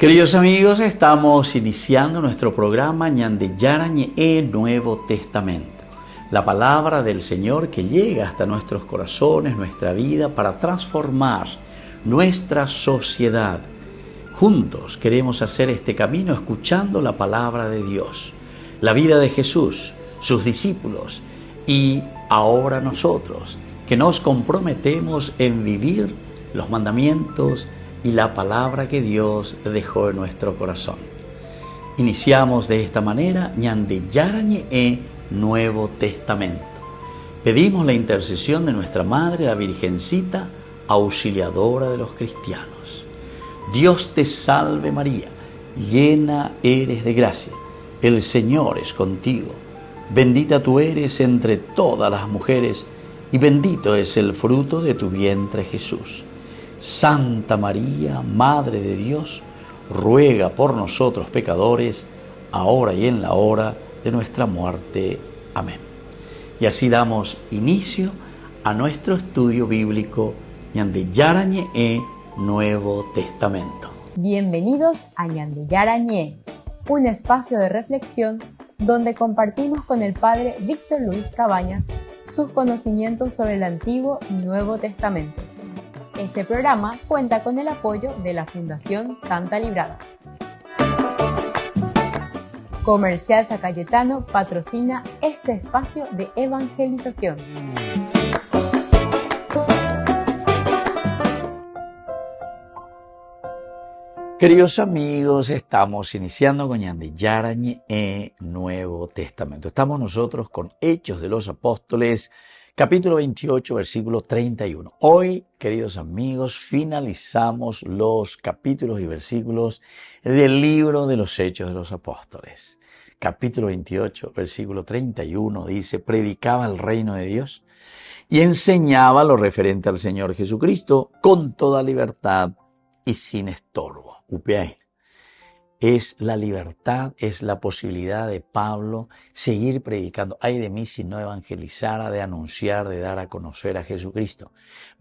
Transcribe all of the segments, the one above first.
Queridos amigos, estamos iniciando nuestro programa Ñande Yarañe Nuevo Testamento. La palabra del Señor que llega hasta nuestros corazones, nuestra vida, para transformar nuestra sociedad. Juntos queremos hacer este camino escuchando la palabra de Dios, la vida de Jesús, sus discípulos y ahora nosotros, que nos comprometemos en vivir los mandamientos y la palabra que Dios dejó en nuestro corazón. Iniciamos de esta manera Ñande Yarañe Nuevo Testamento. Pedimos la intercesión de nuestra Madre, la Virgencita, auxiliadora de los cristianos. Dios te salve María, llena eres de gracia, el Señor es contigo. Bendita tú eres entre todas las mujeres y bendito es el fruto de tu vientre Jesús. Santa María, Madre de Dios, ruega por nosotros pecadores, ahora y en la hora de nuestra muerte. Amén. Y así damos inicio a nuestro estudio bíblico Ñande Yarañe Nuevo Testamento. Bienvenidos a Ñande Yarañe, un espacio de reflexión donde compartimos con el Padre Víctor Luis Cabañas sus conocimientos sobre el Antiguo y Nuevo Testamento. Este programa cuenta con el apoyo de la Fundación Santa Librada. Comercial San Cayetano patrocina este espacio de evangelización. Queridos amigos, estamos iniciando con Ñande Yarañe Nuevo Testamento. Estamos nosotros con Hechos de los Apóstoles, capítulo 28, versículo 31. Hoy, queridos amigos, finalizamos los capítulos y versículos del libro de los Hechos de los Apóstoles. Capítulo 28, versículo 31 dice: predicaba el reino de Dios y enseñaba lo referente al Señor Jesucristo con toda libertad y sin estorbo. Upiay. Es la libertad, es la posibilidad de Pablo seguir predicando. Ay de mí si no evangelizara, de anunciar, de dar a conocer a Jesucristo.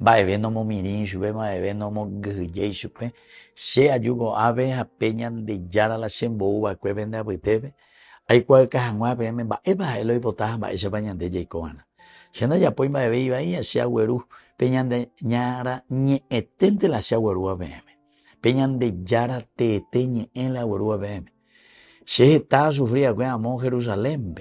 Va viendo mo mirin shupe, va viendo mo gye shupe. Se ayugo ave a peñan de yara la shembo va que vende a bitebe. Hay cual cajangua peme va eba elo hipotaja va ese pañan de jaycoana. Shanda ya pues va iba ahí a shaweru peñan de ñara ñe etente la shaweru a peme. Peñan de yara te teñe en la huerúa BM. Se está sufrida con amor Jerusalén,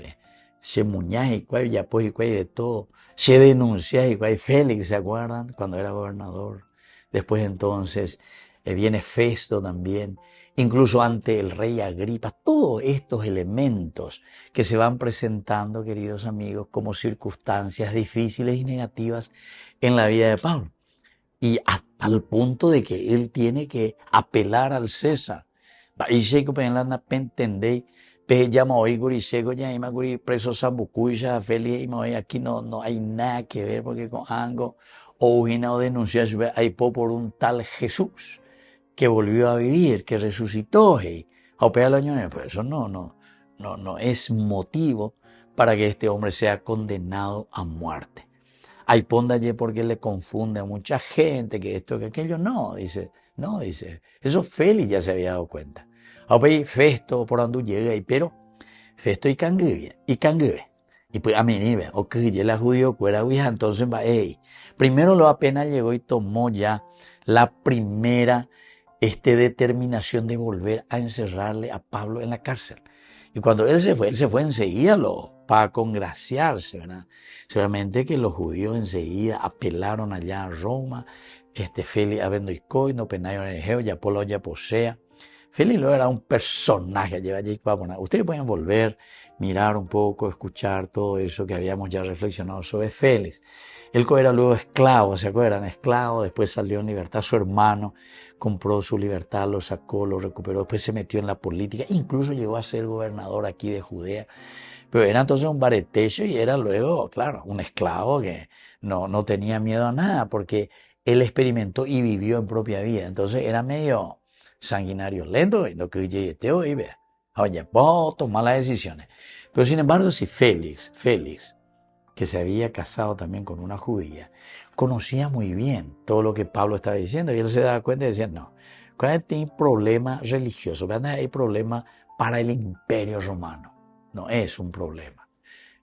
se muñaje y cuay, ya pues y cuay de todo. Se denuncia y cuay Félix, ¿se acuerdan? Cuando era gobernador. Después entonces viene Festo también, incluso ante el rey Agripa. Todos estos elementos que se van presentando, queridos amigos, como circunstancias difíciles y negativas en la vida de Pablo. Y hasta el punto de que él tiene que apelar al César. Y se que la pentendei, pe llama hoy guri sego ya ima guri preso sambucuya feliz y aquí no hay nada que ver porque con algo o una denuncia hay por un tal Jesús que volvió a vivir, que resucitó y opera el año, pero eso no es motivo para que este hombre sea condenado a muerte. Hay pondalle porque le confunde a mucha gente que esto, que aquello, no, dice, eso Félix ya se había dado cuenta. Ahora Festo por donde llega, pero Festo y cangue. Y pues a mi nivel, o que ya la judío fuera guija, entonces va, primero lo apenas llegó y tomó ya la primera determinación de volver a encerrarle a Pablo en la cárcel. Y cuando él se fue enseguida para congraciarse, ¿verdad? Seguramente que los judíos enseguida apelaron allá a Roma, Félix abendoicoy, no penayo en el geo, ya polo ya posea. Félix luego era un personaje, lleva allí para poner. Ustedes pueden volver, mirar un poco, escuchar todo eso que habíamos ya reflexionado sobre Félix. Él era luego esclavo, ¿se acuerdan? Esclavo, después salió en libertad, su hermano compró su libertad, lo sacó, lo recuperó, después se metió en la política, incluso llegó a ser gobernador aquí de Judea. Pero era entonces un baretecho y era luego, claro, un esclavo que no tenía miedo a nada porque él experimentó y vivió en propia vida. Entonces era medio sanguinario, lento, y no que llegué hoy, vea. Oye, puedo tomar las decisiones. Pero sin embargo, si Félix, que se había casado también con una judía, conocía muy bien todo lo que Pablo estaba diciendo y él se daba cuenta y decía, no, ¿cuál es el problema religioso? Hay problema para el imperio romano. No es un problema.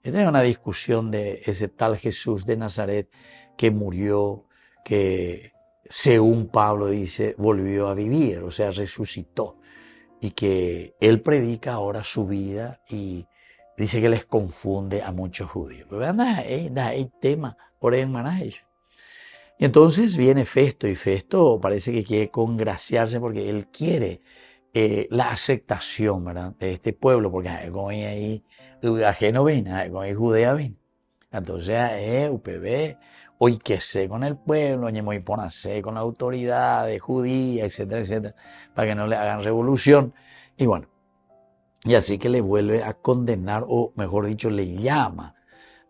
Esta es una discusión de ese tal Jesús de Nazaret que murió, que según Pablo dice, volvió a vivir, o sea, resucitó. Y que él predica ahora su vida y dice que les confunde a muchos judíos. Hay tema, por ahí. Y entonces viene Festo, y Festo parece que quiere congraciarse porque él quiere la aceptación, ¿verdad?, de este pueblo, porque como ahí ajeno ven, como ahí Judea ven. Entonces, UPB, hoy que sé con el pueblo, muy ponerse con la autoridad judía, etcétera, etcétera, para que no le hagan revolución. Y bueno, y así que le vuelve a condenar, o mejor dicho, le llama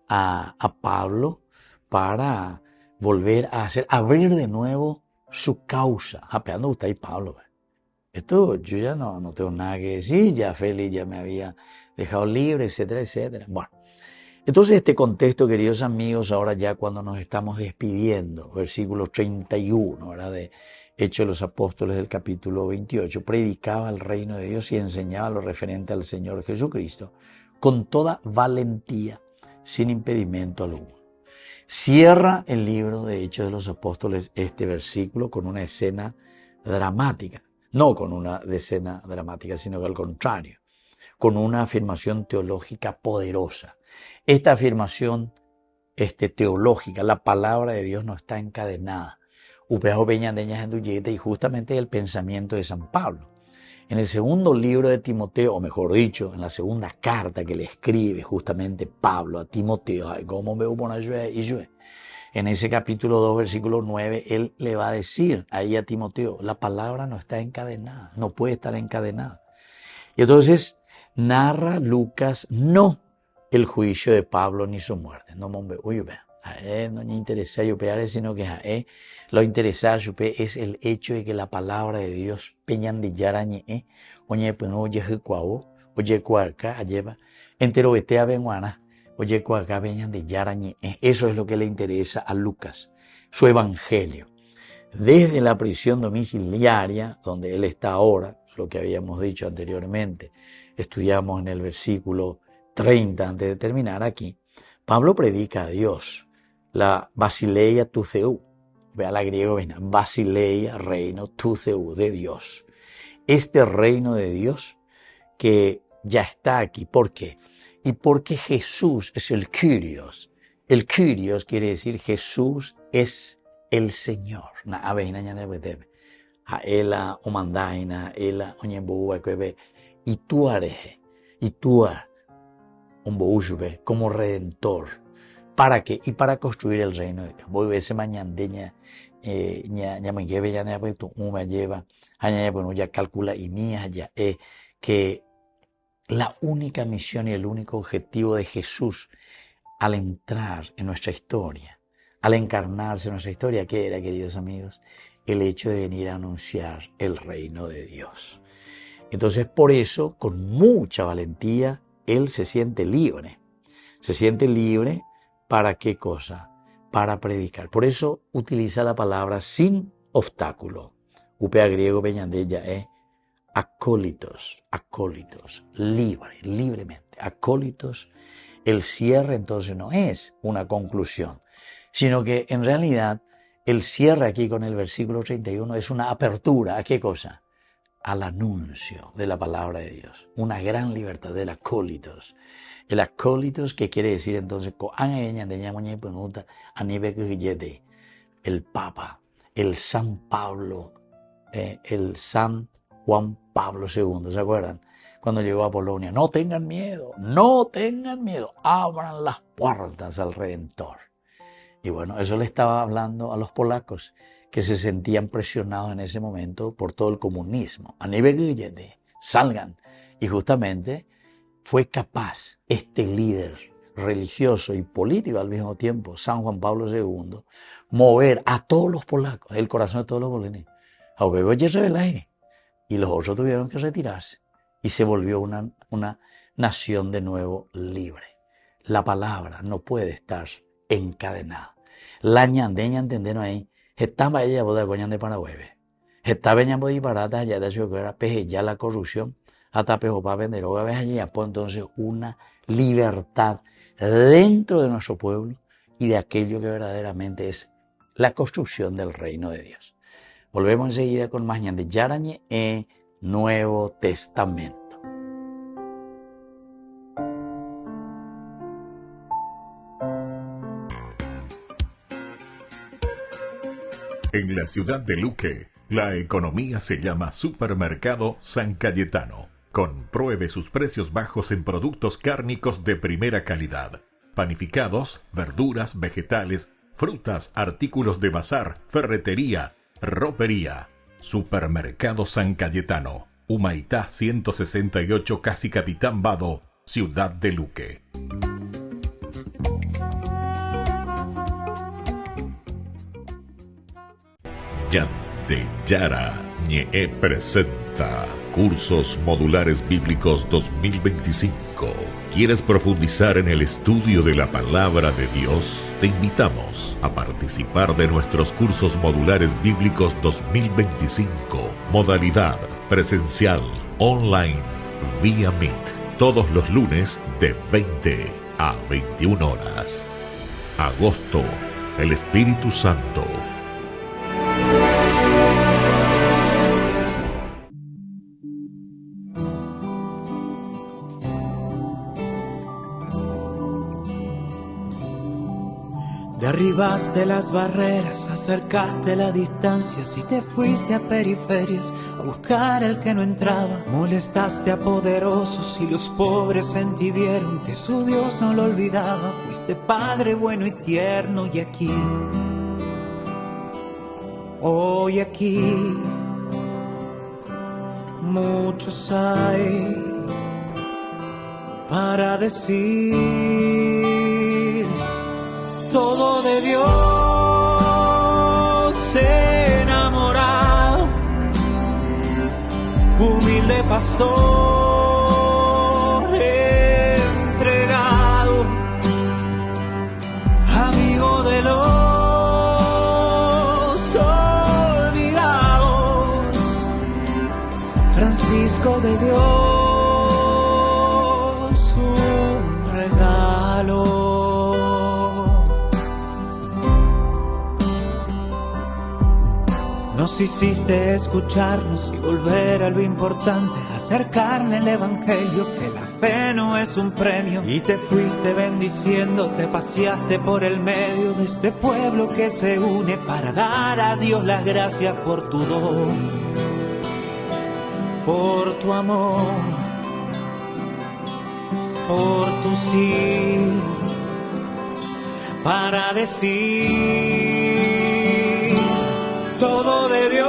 a Pablo para volver a abrir de nuevo su causa. Apeando usted y Pablo. Esto yo ya no tengo nada que decir, ya Félix ya me había dejado libre, etcétera, etcétera. Bueno, entonces este contexto, queridos amigos, ahora ya cuando nos estamos despidiendo, versículo 31, ¿verdad?, de Hechos de los Apóstoles del capítulo 28, predicaba el reino de Dios y enseñaba lo referente al Señor Jesucristo con toda valentía, sin impedimento alguno. Cierra el libro de Hechos de los Apóstoles este versículo con una escena dramática. No con una escena dramática, sino que al contrario, con una afirmación teológica poderosa. Esta afirmación teológica, la palabra de Dios no está encadenada. Y justamente el pensamiento de San Pablo. En el segundo libro de Timoteo, o mejor dicho, en la segunda carta que le escribe justamente Pablo a Timoteo, en ese capítulo 2, versículo 9, él le va a decir ahí a Timoteo, la palabra no está encadenada, no puede estar encadenada. Y entonces narra Lucas no el juicio de Pablo ni su muerte. No me interesa yo sino que lo interesante es el hecho de que la palabra de Dios peñan de yarañe, oye pues no oye cuau, oye cuarca lleva entero vete a benguana, oye cuarca peñan de yarañe. Eso es lo que le interesa a Lucas, su evangelio. Desde la prisión domiciliaria, donde él está ahora, lo que habíamos dicho anteriormente, estudiamos en el versículo 30 antes de terminar aquí, Pablo predica a Dios, la basileia tu Theou, vea la griego, basileia, reino tu Theou, de Dios. Este reino de Dios que ya está aquí, ¿por qué? Y porque Jesús es el Kyrios. El Kyrios quiere decir Jesús es el Señor. Ela omandaina, ela oñembuwa kwebe, y tú areje, y tú como redentor. ¿Para qué? Y para construir el reino de Dios. Voy a ver ese mañana ya calcula y mía ya que la única misión y el único objetivo de Jesús al entrar en nuestra historia, al encarnarse en nuestra historia, ¿qué era, queridos amigos? El hecho de venir a anunciar el reino de Dios. Entonces, por eso, con mucha valentía, él se siente libre. Se siente libre ¿para qué cosa? Para predicar. Por eso utiliza la palabra sin obstáculo. Upea griego peñandella acólitos, libremente. Acólitos, el cierre entonces no es una conclusión, sino que en realidad el cierre aquí con el versículo 31 es una apertura. ¿A qué cosa? Al anuncio de la palabra de Dios. Una gran libertad del acólitos. El acólitos, que quiere decir entonces, el Papa, el San Pablo, el San Juan Pablo II, ¿se acuerdan? Cuando llegó a Polonia, no tengan miedo, abran las puertas al Redentor. Y bueno, eso le estaba hablando a los polacos, que se sentían presionados en ese momento por todo el comunismo. A nivel de salgan. Y justamente fue capaz este líder religioso y político al mismo tiempo, San Juan Pablo II, mover a todos los polacos, el corazón de todos los polacos. Y los otros tuvieron que retirarse. Y se volvió una nación de nuevo libre. La palabra no puede estar encadenada. La ñandeña entendieron ahí. Estaba ella boda coñan de Paraguay. Está veñando y barata ya de su era peje ya la corrupción hasta pejo para vender o allí pues entonces una libertad dentro de nuestro pueblo y de aquello que verdaderamente es la construcción del reino de Dios. Volvemos enseguida con más Ñande Yarañe en Nuevo Testamento. En la ciudad de Luque, la economía se llama Supermercado San Cayetano. Compruebe sus precios bajos en productos cárnicos de primera calidad. Panificados, verduras, vegetales, frutas, artículos de bazar, ferretería, ropería. Supermercado San Cayetano, Humaitá 168, Casi Capitán Vado, ciudad de Luque. Ñande Yarañe presenta Cursos Modulares Bíblicos 2025. ¿Quieres profundizar en el estudio de la Palabra de Dios? Te invitamos a participar de nuestros Cursos Modulares Bíblicos 2025. Modalidad presencial, online, vía Meet. Todos los lunes de 20 a 21 horas. Agosto, el Espíritu Santo. Derribaste las barreras, acercaste la distancia, si te fuiste a periferias a buscar el que no entraba, molestaste a poderosos y los pobres en ti vieron que su Dios no lo olvidaba. Fuiste Padre bueno y tierno y aquí, hoy aquí, muchos hay para decir todo de Dios enamorado, humilde pastor entregado, amigo de los olvidados, Francisco de Dios, un regalo. Nos hiciste escucharnos y volver a lo importante, acercarle el evangelio, que la fe no es un premio. Y te fuiste bendiciendo, te paseaste por el medio de este pueblo que se une para dar a Dios las gracias por tu don, por tu amor, por tu sí, para decir todo de Dios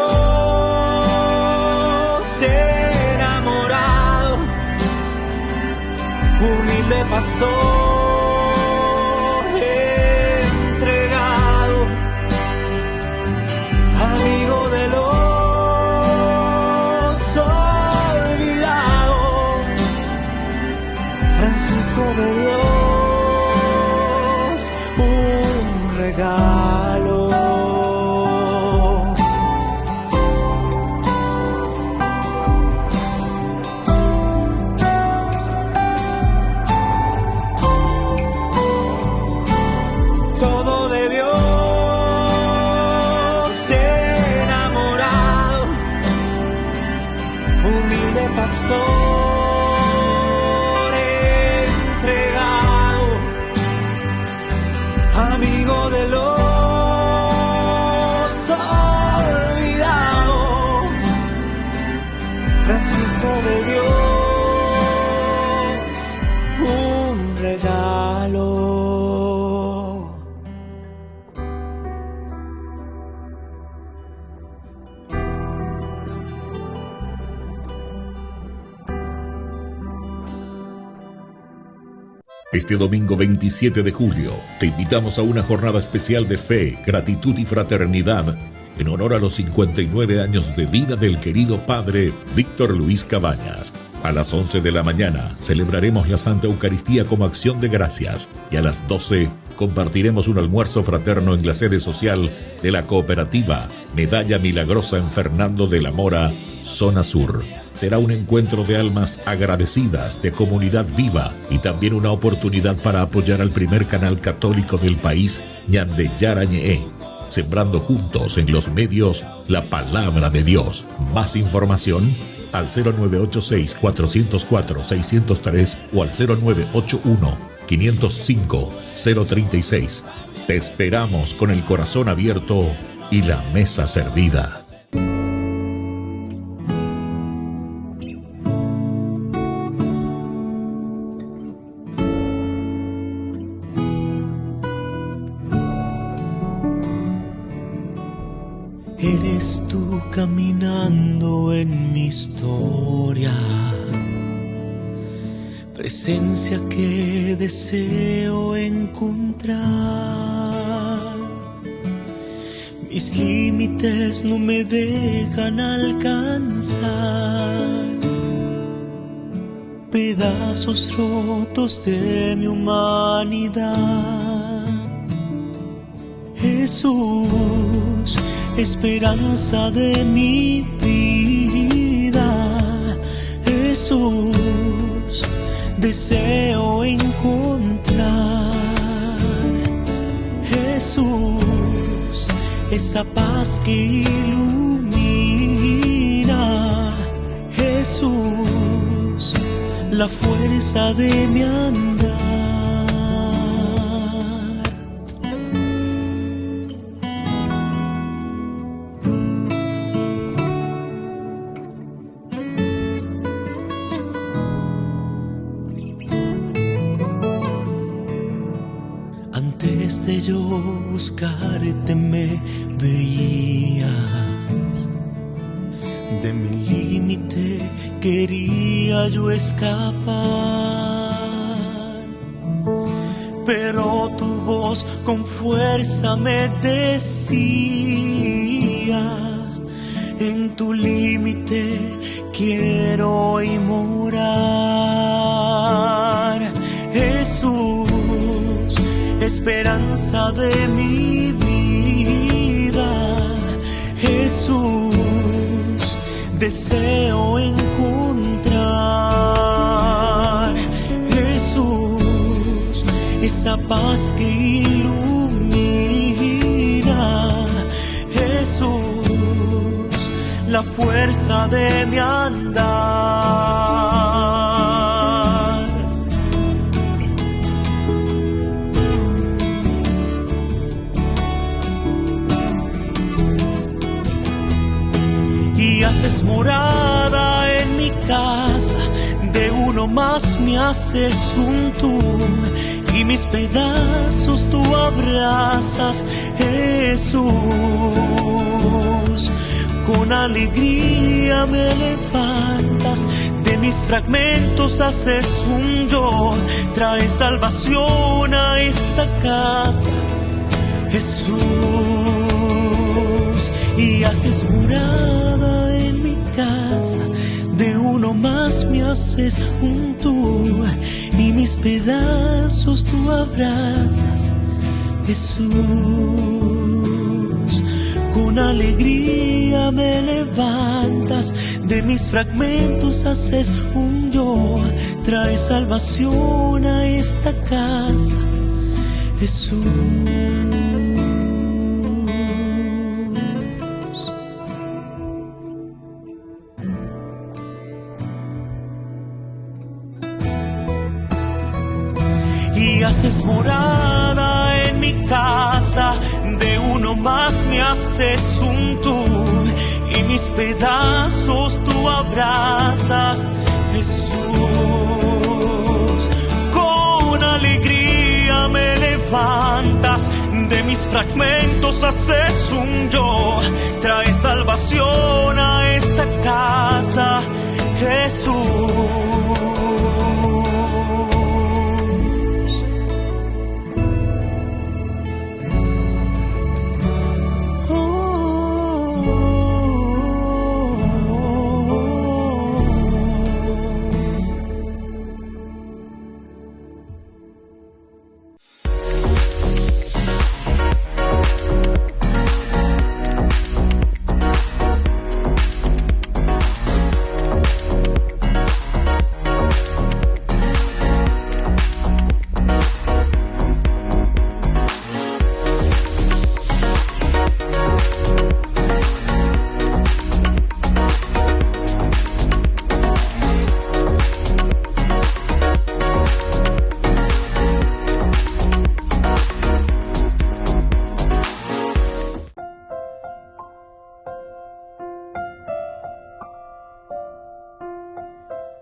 enamorado, humilde pastor entregado, amigo de los olvidados, Francisco de Dios, un regalo. Pastor entregado, amigo de los olvidados, Francisco de Dios, un regalo. Este domingo 27 de julio te invitamos a una jornada especial de fe, gratitud y fraternidad en honor a los 59 años de vida del querido padre Víctor Luis Cabañas. A las 11 de la mañana celebraremos la Santa Eucaristía como acción de gracias y a las 12 compartiremos un almuerzo fraterno en la sede social de la cooperativa Medalla Milagrosa en Fernando de la Mora, zona sur. Será un encuentro de almas agradecidas, de comunidad viva y también una oportunidad para apoyar al primer canal católico del país, Ñande Yara Ñe'e, sembrando juntos en los medios la palabra de Dios. Más información al 0986-404-603 o al 0981-505-036. Te esperamos con el corazón abierto y la mesa servida. Eres tú caminando en mi historia, presencia que deseo encontrar. Mis límites no me dejan alcanzar, pedazos rotos de mi humanidad. Jesús, esperanza de mi vida. Jesús, deseo encontrar. Jesús, esa paz que ilumina. Jesús, la fuerza de mi andar. Antes de yo buscarte me veías, de mi límite quería yo escapar, pero tu voz con fuerza me decía: en tu límite quiero hoy morar. Jesús, esperanza de mi vida. Jesús, deseo encontrar. Jesús, esa paz que ilumina. Jesús, la fuerza de mi andar. Y haces morada en mi casa, de uno más me haces un tú, y mis pedazos tú abrazas. Jesús, con alegría me levantas, de mis fragmentos haces un yo, traes salvación a esta casa. Jesús, y haces morada en mi casa, de uno más me haces un tú, y mis pedazos tú abrazas. Jesús, con alegría me levantas, de mis fragmentos haces un yo, traes salvación a esta casa. Jesús. Y haces morada en mi casa, de uno más me haces un tú, y mis pedazos tú abrazas. Jesús, con alegría me levantas, de mis fragmentos haces un yo, traes salvación a esta casa. Jesús.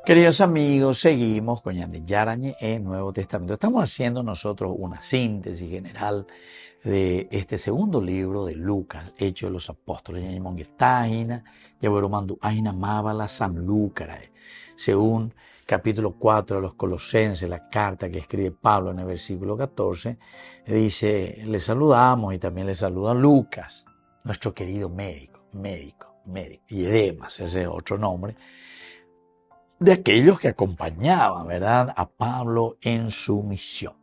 Queridos amigos, seguimos con Ñande Yarañe en Nuevo Testamento. Estamos haciendo nosotros una síntesis general de este segundo libro de Lucas, Hechos de los Apóstoles. San Lucas, según capítulo 4 de los Colosenses, la carta que escribe Pablo en el versículo 14, dice, le saludamos y también le saluda Lucas, nuestro querido médico, y Demas, ese es otro nombre, de aquellos que acompañaban, ¿verdad?, a Pablo en su misión.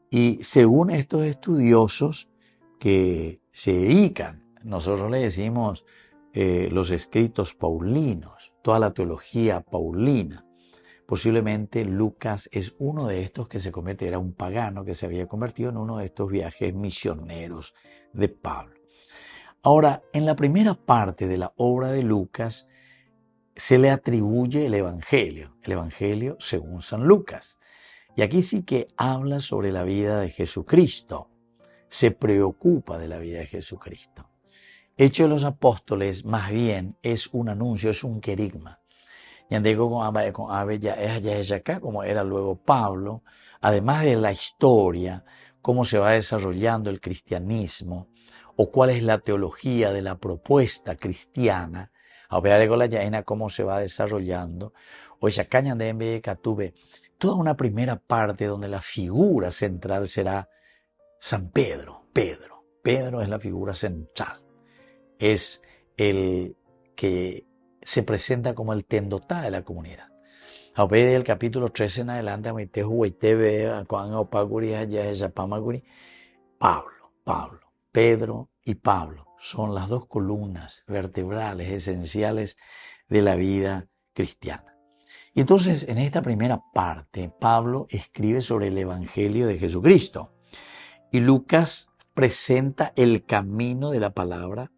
Y según estos estudiosos que se dedican, nosotros le decimos los escritos paulinos, toda la teología paulina, posiblemente Lucas es uno de estos que se convierte, era un pagano que se había convertido en uno de estos viajes misioneros de Pablo. Ahora, en la primera parte de la obra de Lucas, se le atribuye el Evangelio según San Lucas. Y aquí sí que habla sobre la vida de Jesucristo, se preocupa de la vida de Jesucristo. Hechos de los Apóstoles más bien es un anuncio, es un querigma. Como era luego Pablo, además de la historia, cómo se va desarrollando el cristianismo, o cuál es la teología de la propuesta cristiana, a ver con la yaina cómo se va desarrollando. O Yacaña de MBK tuve toda una primera parte donde la figura central será San Pedro. Pedro es la figura central. Es el que se presenta como el tendotá de la comunidad. A ver del capítulo 13 en adelante, Pablo, Pedro y Pablo son las dos columnas vertebrales esenciales de la vida cristiana. Y entonces, en esta primera parte, Pablo escribe sobre el Evangelio de Jesucristo. Y Lucas presenta el camino de la palabra,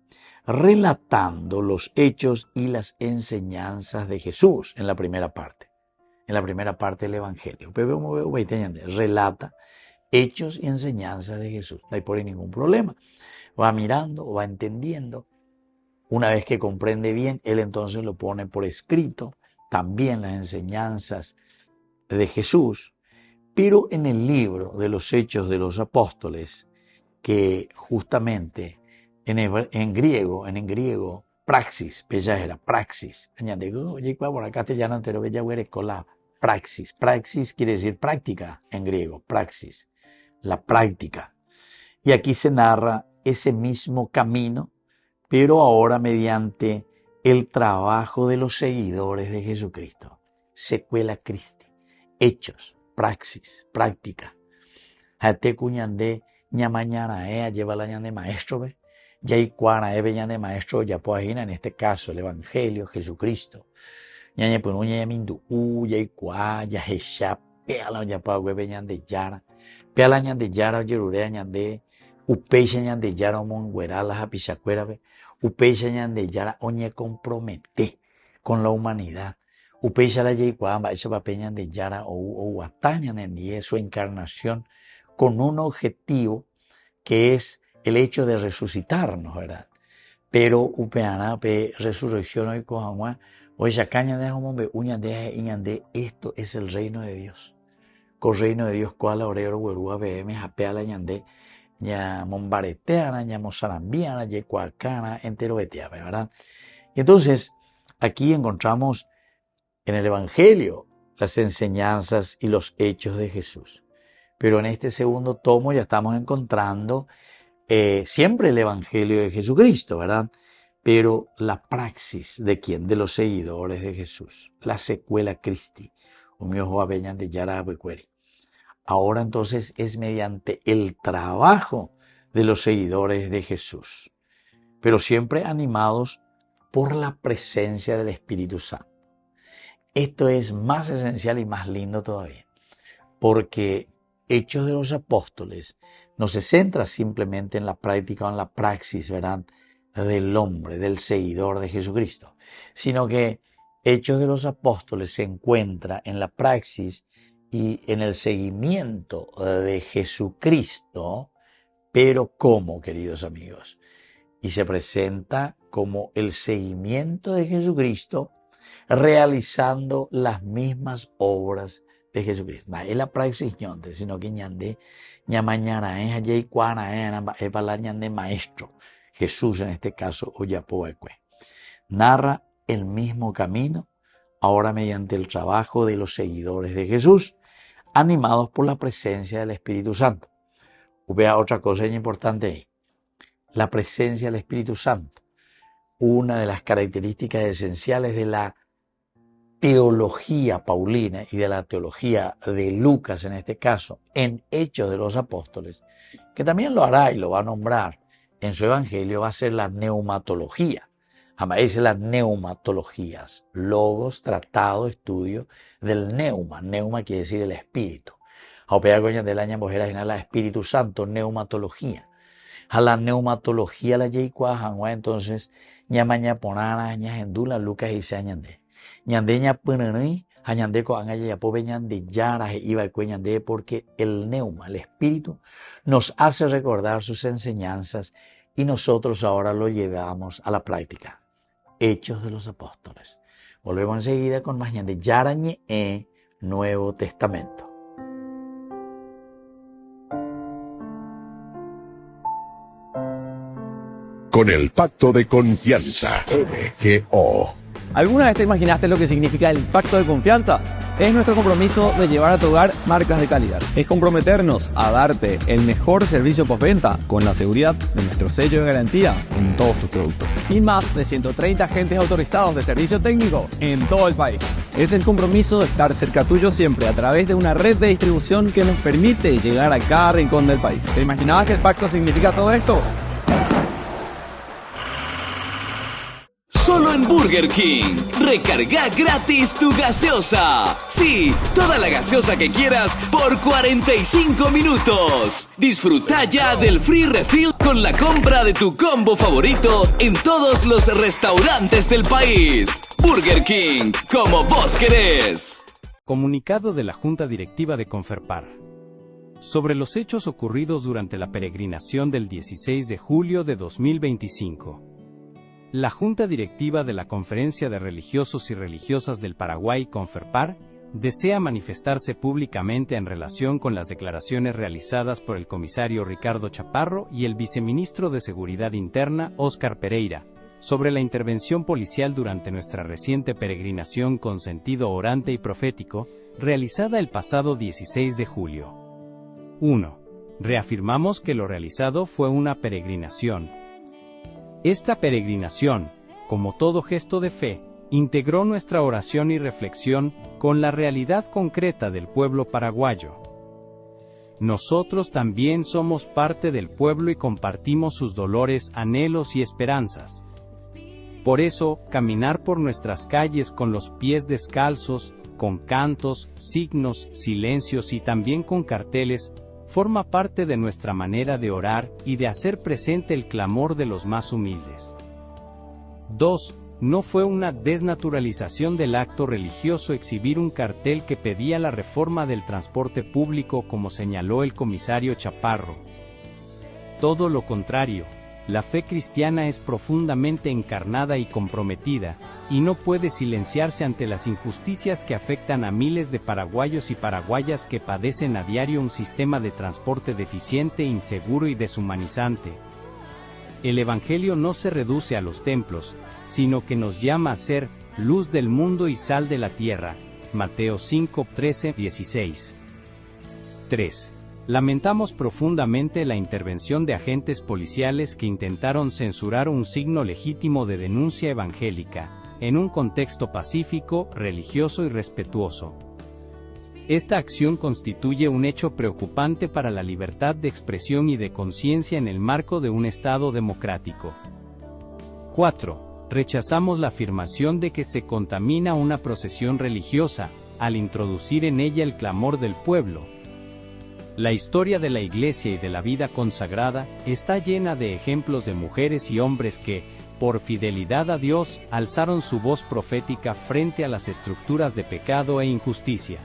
relatando los hechos y las enseñanzas de Jesús en la primera parte. En la primera parte del Evangelio. Relata hechos y enseñanzas de Jesús. No hay por ahí ningún problema. Va mirando, va entendiendo. Una vez que comprende bien, él entonces lo pone por escrito, también las enseñanzas de Jesús, pero en el libro de los Hechos de los Apóstoles, que justamente en griego, praxis, bella era praxis. Por acá te llaman entero bella la praxis. Praxis quiere decir práctica en griego, praxis, la práctica. Y aquí se narra ese mismo camino, pero ahora mediante el trabajo de los seguidores de Jesucristo. Secuela Christi, hechos, praxis, práctica. Jate cuñande ñamañana lleva la ñande maestro, ya y cuana ñande maestro, ya poajina, en este caso el Evangelio, Jesucristo. Ñañe punuña yamindu ya y cua, ya jesha, peala ya pague ñande yara, peala ñande yara, yerurea ñande. Upeixa ñande yara monguerala japichacuérabe, upeixa ñande yara oñe compromete con la humanidad. Upeixa la yeikuamba, ese papel ñande yara o guataña ñande su encarnación con un objetivo que es el hecho de resucitarnos, ¿verdad? Pero upeana pe resurrección hoy cojanwa, hoy yacaña de hombre uñande esto es el reino de Dios. Con reino de Dios cual orero huerúa bm japea la ñande ña mombareteana, ña mozarambiana, yecuacana, entero beteame, ¿verdad? Y entonces, aquí encontramos en el Evangelio las enseñanzas y los hechos de Jesús. Pero en este segundo tomo ya estamos encontrando siempre el Evangelio de Jesucristo, ¿verdad? Pero la praxis de quién, de los seguidores de Jesús, la secuela Christi, de Yara. Ahora entonces es mediante el trabajo de los seguidores de Jesús, pero siempre animados por la presencia del Espíritu Santo. Esto es más esencial y más lindo todavía, porque Hechos de los Apóstoles no se centra simplemente en la práctica o en la praxis, ¿verdad?, del hombre, del seguidor de Jesucristo, sino que Hechos de los Apóstoles se encuentra en la praxis y en el seguimiento de Jesucristo, pero ¿cómo, queridos amigos? Y se presenta como el seguimiento de Jesucristo, realizando las mismas obras de Jesucristo. No es la praxis ñonte, sino que ñande, ñamañana es allá y cuana es para ñande maestro. Jesús en este caso, Oyapoecue. Narra el mismo camino, ahora mediante el trabajo de los seguidores de Jesús, animados por la presencia del Espíritu Santo. Vea otra cosa importante ahí. La presencia del Espíritu Santo. Una de las características esenciales de la teología paulina y de la teología de Lucas en este caso, en Hechos de los Apóstoles, que también lo hará y lo va a nombrar en su evangelio, va a ser la neumatología. Además dice las neumatologías, logos, tratado, estudio del neuma. Neuma quiere decir el espíritu. Aupea coña del año bojera general la Espíritu Santo, neumatología. A la neumatología la yeicuajangua entonces ñamaña ponana ñagendula Lucas y se añande. Ñande ña punani añande ko angaya ya pobe ñande yara iba cueñande porque el neuma, el espíritu, nos hace recordar sus enseñanzas y nosotros ahora lo llevamos a la práctica. Hechos de los Apóstoles. Volvemos enseguida con más ñande yara ñe Nuevo Testamento. Con el pacto de confianza, MGO. ¿Alguna vez te imaginaste lo que significa el pacto de confianza? Es nuestro compromiso de llevar a tu hogar marcas de calidad. Es comprometernos a darte el mejor servicio postventa con la seguridad de nuestro sello de garantía en todos tus productos. Y más de 130 agentes autorizados de servicio técnico en todo el país. Es el compromiso de estar cerca tuyo siempre a través de una red de distribución que nos permite llegar a cada rincón del país. ¿Te imaginabas que el pacto significa todo esto? Solo en Burger King. Recarga gratis tu gaseosa. Sí, toda la gaseosa que quieras por 45 minutos. Disfruta ya del free refill con la compra de tu combo favorito en todos los restaurantes del país. Burger King, como vos querés. Comunicado de la Junta Directiva de Conferpar. Sobre los hechos ocurridos durante la peregrinación del 16 de julio de 2025. La Junta Directiva de la Conferencia de Religiosos y Religiosas del Paraguay, Conferpar, desea manifestarse públicamente en relación con las declaraciones realizadas por el comisario Ricardo Chaparro y el viceministro de Seguridad Interna, Óscar Pereira, sobre la intervención policial durante nuestra reciente peregrinación con sentido orante y profético, realizada el pasado 16 de julio. 1. Reafirmamos que lo realizado fue una peregrinación. Esta peregrinación, como todo gesto de fe, integró nuestra oración y reflexión con la realidad concreta del pueblo paraguayo. Nosotros también somos parte del pueblo y compartimos sus dolores, anhelos y esperanzas. Por eso, caminar por nuestras calles con los pies descalzos, con cantos, signos, silencios y también con carteles, forma parte de nuestra manera de orar y de hacer presente el clamor de los más humildes. 2. No fue una desnaturalización del acto religioso exhibir un cartel que pedía la reforma del transporte público como señaló el comisario Chaparro. Todo lo contrario, la fe cristiana es profundamente encarnada y comprometida, y no puede silenciarse ante las injusticias que afectan a miles de paraguayos y paraguayas que padecen a diario un sistema de transporte deficiente, inseguro y deshumanizante. El Evangelio no se reduce a los templos, sino que nos llama a ser luz del mundo y sal de la tierra. Mateo 5, 13, 16. 3. Lamentamos profundamente la intervención de agentes policiales que intentaron censurar un signo legítimo de denuncia evangélica, en un contexto pacífico, religioso y respetuoso. Esta acción constituye un hecho preocupante para la libertad de expresión y de conciencia en el marco de un Estado democrático. 4. Rechazamos la afirmación de que se contamina una procesión religiosa, al introducir en ella el clamor del pueblo. La historia de la Iglesia y de la vida consagrada está llena de ejemplos de mujeres y hombres que, por fidelidad a Dios, alzaron su voz profética frente a las estructuras de pecado e injusticia.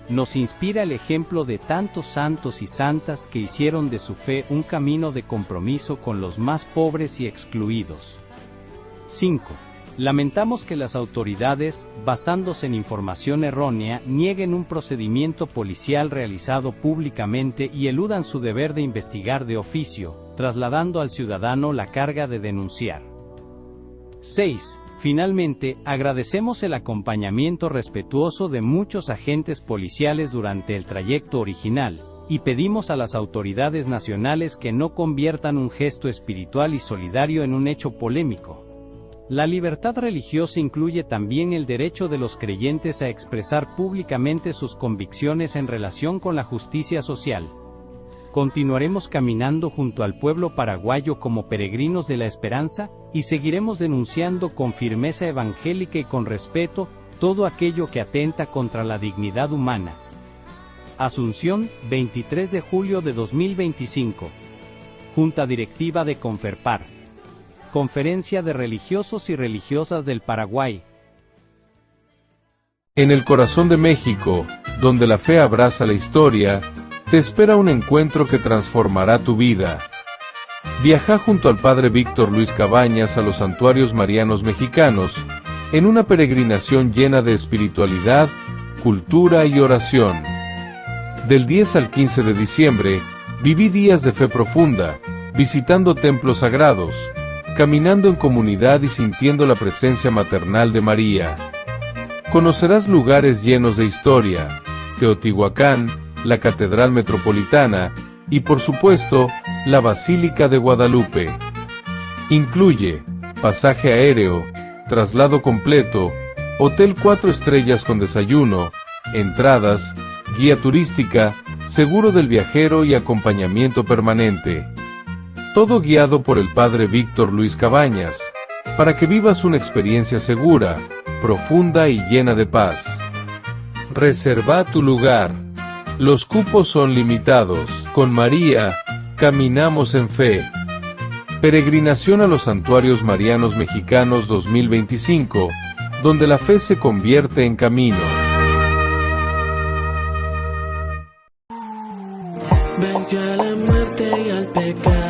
Nos inspira el ejemplo de tantos santos y santas que hicieron de su fe un camino de compromiso con los más pobres y excluidos. 5. Lamentamos que las autoridades, basándose en información errónea, nieguen un procedimiento policial realizado públicamente y eludan su deber de investigar de oficio, trasladando al ciudadano la carga de denunciar. 6. Finalmente, agradecemos el acompañamiento respetuoso de muchos agentes policiales durante el trayecto original, y pedimos a las autoridades nacionales que no conviertan un gesto espiritual y solidario en un hecho polémico. La libertad religiosa incluye también el derecho de los creyentes a expresar públicamente sus convicciones en relación con la justicia social. Continuaremos caminando junto al pueblo paraguayo como peregrinos de la esperanza, y seguiremos denunciando con firmeza evangélica y con respeto todo aquello que atenta contra la dignidad humana. Asunción, 23 de julio de 2025. Junta Directiva de Conferpar. Conferencia de Religiosos y Religiosas del Paraguay. En el corazón de México, donde la fe abraza la historia, te espera un encuentro que transformará tu vida. Viaja junto al Padre Víctor Luis Cabañas a los santuarios marianos mexicanos, en una peregrinación llena de espiritualidad, cultura y oración. Del 10 al 15 de diciembre, viví días de fe profunda, visitando templos sagrados, caminando en comunidad y sintiendo la presencia maternal de María. Conocerás lugares llenos de historia, Teotihuacán, la Catedral Metropolitana y, por supuesto, la Basílica de Guadalupe. Incluye pasaje aéreo, traslado completo, hotel 4 estrellas con desayuno, entradas, guía turística, seguro del viajero y acompañamiento permanente. Todo guiado por el Padre Víctor Luis Cabañas, para que vivas una experiencia segura, profunda y llena de paz. Reserva tu lugar. Los cupos son limitados. Con María, caminamos en fe. Peregrinación a los Santuarios Marianos Mexicanos 2025, donde la fe se convierte en camino. Venció a la muerte y al pecado.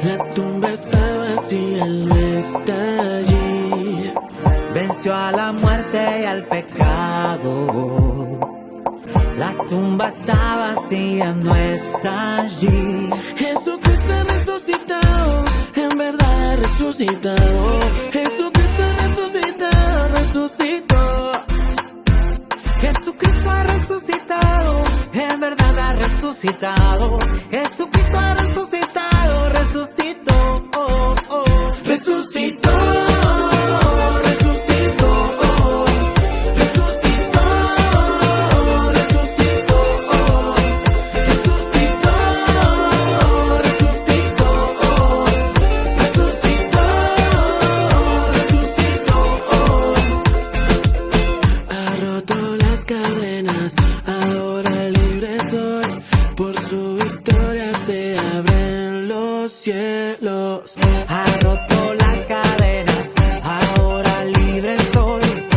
La tumba está vacía, Él no está allí. Venció a la muerte y al pecado. La tumba está vacía, no está allí. Jesucristo ha resucitado, en verdad ha resucitado. Jesucristo ha resucitado, resucitó. Jesucristo ha resucitado, en verdad ha resucitado. Jesucristo ha resucitado, resucitó, oh, oh. Resucitó. Ha roto las cadenas, ahora libre soy.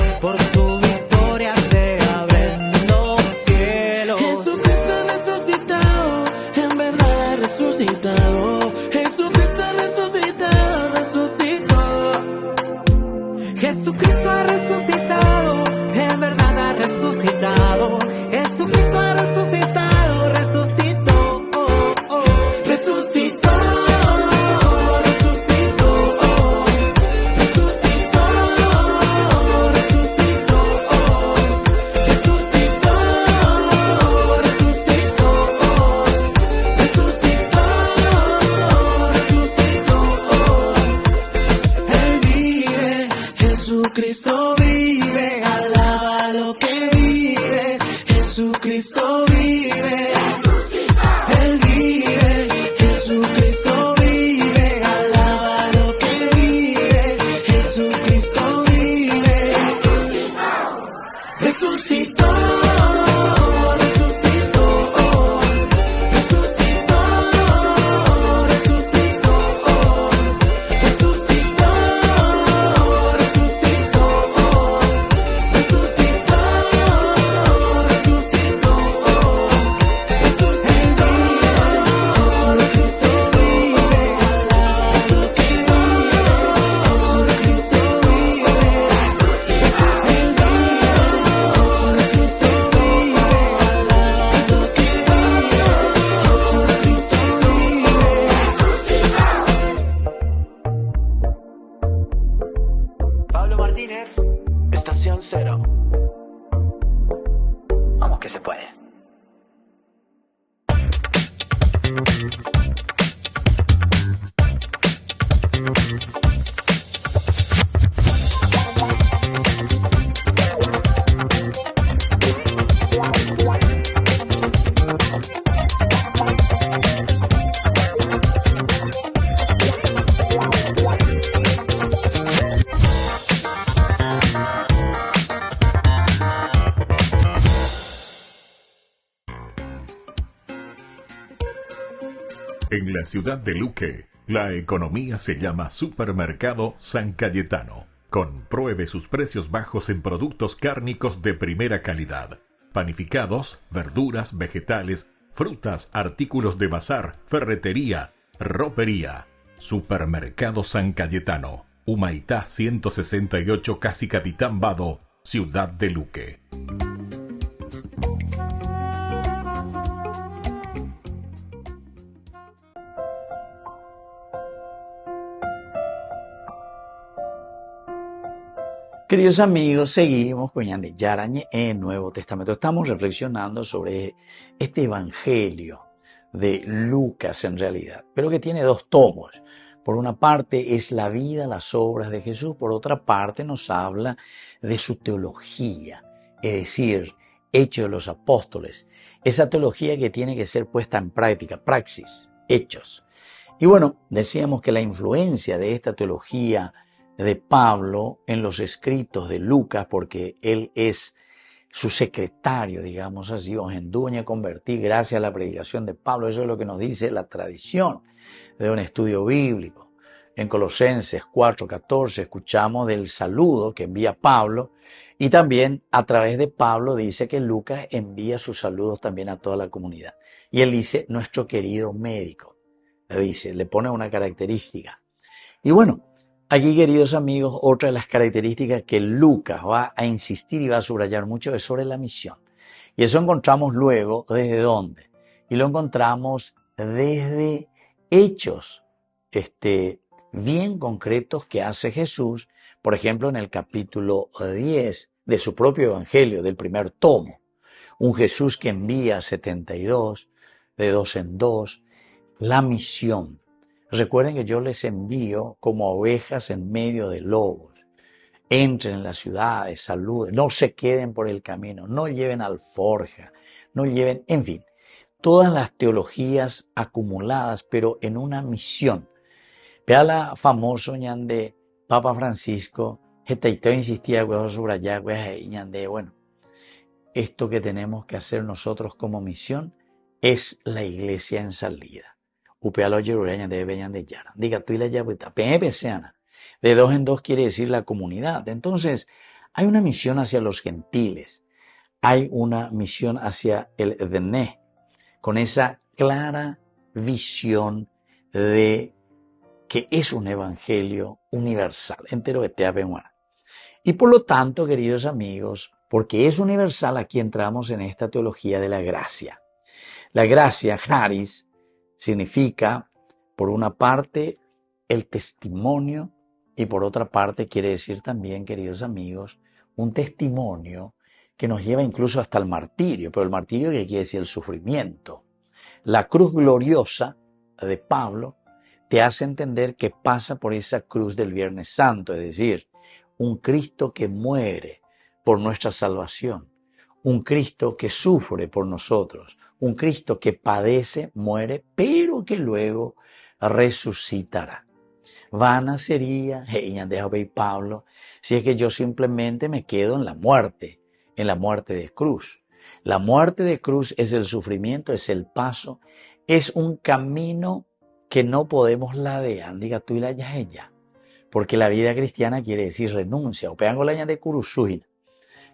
Por su victoria se abren los cielos. Jesucristo ha resucitado, en verdad ha resucitado. Jesucristo ha resucitado, resucitó. Jesucristo ha resucitado, en verdad ha resucitado. Jesucristo ha resucitado, resucitó, oh, oh. Resucitó. Jesucristo vive, alaba lo que vive. Jesucristo vive, Él vive. Jesucristo vive, alaba lo que vive. Jesucristo vive, resucitó. cero. Vamos que se puede. En la ciudad de Luque, la economía se llama Supermercado San Cayetano. Compruebe sus precios bajos en productos cárnicos de primera calidad. Panificados, verduras, vegetales, frutas, artículos de bazar, ferretería, ropería. Supermercado San Cayetano, Humaitá 168, Casi Capitán Vado, ciudad de Luque. Queridos amigos, seguimos con Ñande Yarañe en Nuevo Testamento. Estamos reflexionando sobre este evangelio de Lucas en realidad, pero que tiene dos tomos. Por una parte es la vida, las obras de Jesús, por otra parte nos habla de su teología, es decir, Hechos de los Apóstoles. Esa teología que tiene que ser puesta en práctica, praxis, hechos. Y bueno, decíamos que la influencia de esta teología de Pablo en los escritos de Lucas, porque él es su secretario, digamos así, os enduña convertir gracias a la predicación de Pablo. Eso es lo que nos dice la tradición de un estudio bíblico. En Colosenses 4:14 escuchamos del saludo que envía Pablo, y también a través de Pablo dice que Lucas envía sus saludos también a toda la comunidad. Y él dice, nuestro querido médico, le pone una característica. Y bueno, aquí, queridos amigos, otra de las características que Lucas va a insistir y va a subrayar mucho es sobre la misión. Y eso encontramos luego, ¿desde dónde? Y lo encontramos desde hechos bien concretos que hace Jesús, por ejemplo, en el capítulo 10 de su propio evangelio, del primer tomo. Un Jesús que envía a 72, de dos en dos, la misión. Recuerden que yo les envío como ovejas en medio de lobos. Entren en las ciudades, saluden, no se queden por el camino, no lleven alforja, no lleven, en fin, todas las teologías acumuladas, pero en una misión. Vea la famosa ñande Papa Francisco, que insistía bueno, esto que tenemos que hacer nosotros como misión es la iglesia en salida. Diga tú y la llavuita, de dos en dos quiere decir la comunidad. Entonces, hay una misión hacia los gentiles, hay una misión hacia el Dené, con esa clara visión de que es un evangelio universal, entero que te abenguana. Y por lo tanto, queridos amigos, porque es universal, aquí entramos en esta teología de la gracia. La gracia, charis, significa, por una parte, el testimonio, y por otra parte quiere decir también, queridos amigos, un testimonio que nos lleva incluso hasta el martirio. Pero el martirio, ¿qué quiere decir? El sufrimiento. La cruz gloriosa de Pablo te hace entender que pasa por esa cruz del Viernes Santo, es decir, un Cristo que muere por nuestra salvación, un Cristo que sufre por nosotros, un Cristo que padece, muere, pero que luego resucitará. Vana sería, Pablo, si es que yo simplemente me quedo en la muerte de cruz. La muerte de cruz es el sufrimiento, es el paso, es un camino que no podemos ladear, diga tú y la ya ella, porque la vida cristiana quiere decir renuncia, o pegango la de curusuina,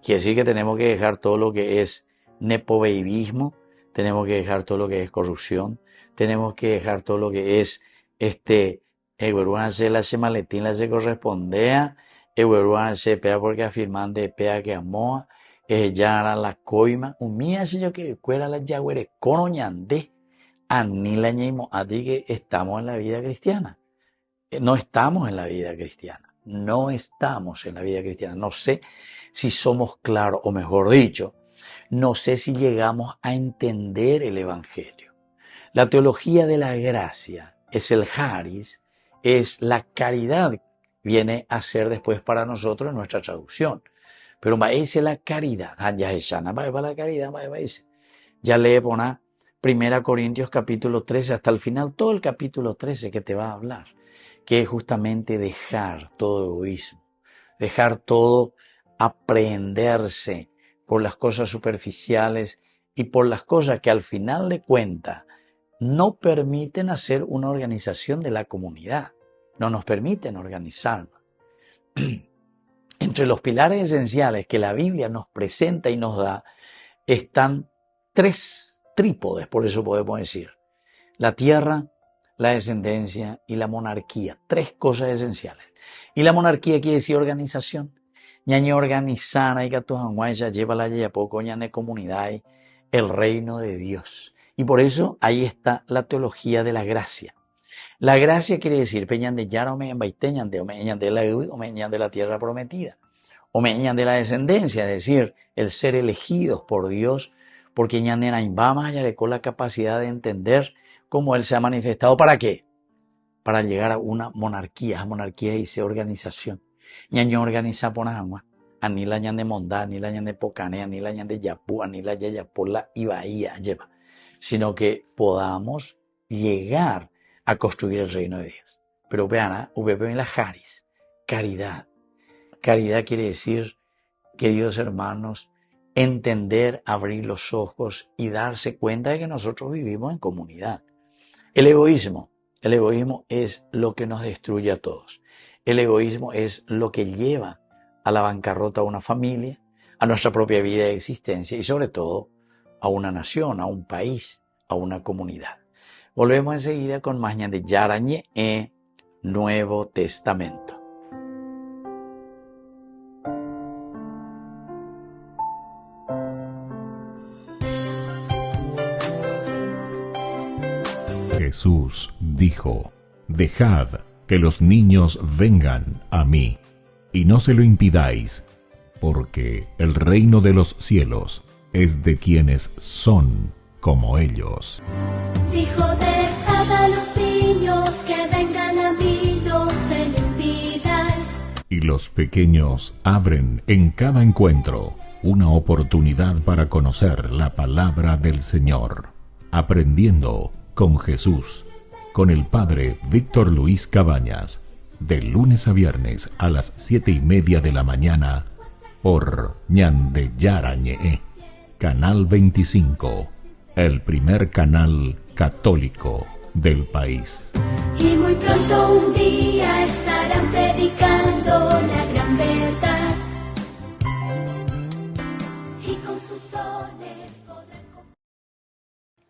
quiere decir que tenemos que dejar todo lo que es nepoveibismo, tenemos que dejar todo lo que es corrupción, tenemos que dejar todo lo que es la semaletín la se correspondea, se pea porque afirman de pea que amoa, ya era la coima, umía si yo que cuera la yagüere conoñande, anilañimo, así que estamos en la vida cristiana. No estamos en la vida cristiana. no estamos en la vida cristiana. No sé si somos claros, o mejor dicho, no sé si llegamos a entender el Evangelio. La teología de la gracia es el charis, es la caridad, viene a ser después para nosotros nuestra traducción. Pero es la caridad. Ya es sana, va la caridad, va. Ya lee por 1 Corintios capítulo 13 hasta el final, todo el capítulo 13 que te va a hablar, que es justamente dejar todo egoísmo, dejar todo aprenderse por las cosas superficiales y por las cosas que al final de cuentas no permiten hacer una organización de la comunidad, no nos permiten organizarnos. Entre los pilares esenciales que la Biblia nos presenta y nos da están 3 trípodes, por eso podemos decir: la tierra, la descendencia y la monarquía. 3 cosas esenciales. Y la monarquía quiere decir organización. Ñañe organizar, hay gatos anguaya, lleva la ya poco, ñane comunidad, el reino de Dios. Y por eso ahí está la teología de la gracia. La gracia quiere decir peñan de yara o meñan baiteñan de omeñan de la o meñan de la tierra prometida. O meñan de la descendencia, es decir, el ser elegidos por Dios, porque ñanera vamos a con la capacidad de entender cómo Él se ha manifestado. ¿Para qué? Para llegar a una monarquía. Monarquía dice organización. Ñaño organiza por agua. Ani la ñan de Mondá, ni la ñan de Pocane, ni la ñan de Yapú, ni la Yayapola y Bahía lleva. Sino que podamos llegar a construir el reino de Dios. Pero vean, en la charis, caridad. Caridad quiere decir, queridos hermanos, entender, abrir los ojos y darse cuenta de que nosotros vivimos en comunidad. El egoísmo es lo que nos destruye a todos. El egoísmo es lo que lleva a la bancarrota a una familia, a nuestra propia vida de existencia y sobre todo a una nación, a un país, a una comunidad. Volvemos enseguida con más de Yarañe Nuevo Testamento. Jesús dijo: dejad que los niños vengan a mí, y no se lo impidáis, porque el reino de los cielos es de quienes son como ellos. Dijo: dejad a los niños que vengan a mí, no se lo impidáis. Y los pequeños abren en cada encuentro una oportunidad para conocer la palabra del Señor, aprendiendo con Jesús, con el Padre Víctor Luis Cabañas, de lunes a viernes a las 7:30 de la mañana, por Ñande Yarañe, Canal 25, el primer canal católico del país. Y muy pronto un día estarán predicando la gran verdad, y con sus dones podrán...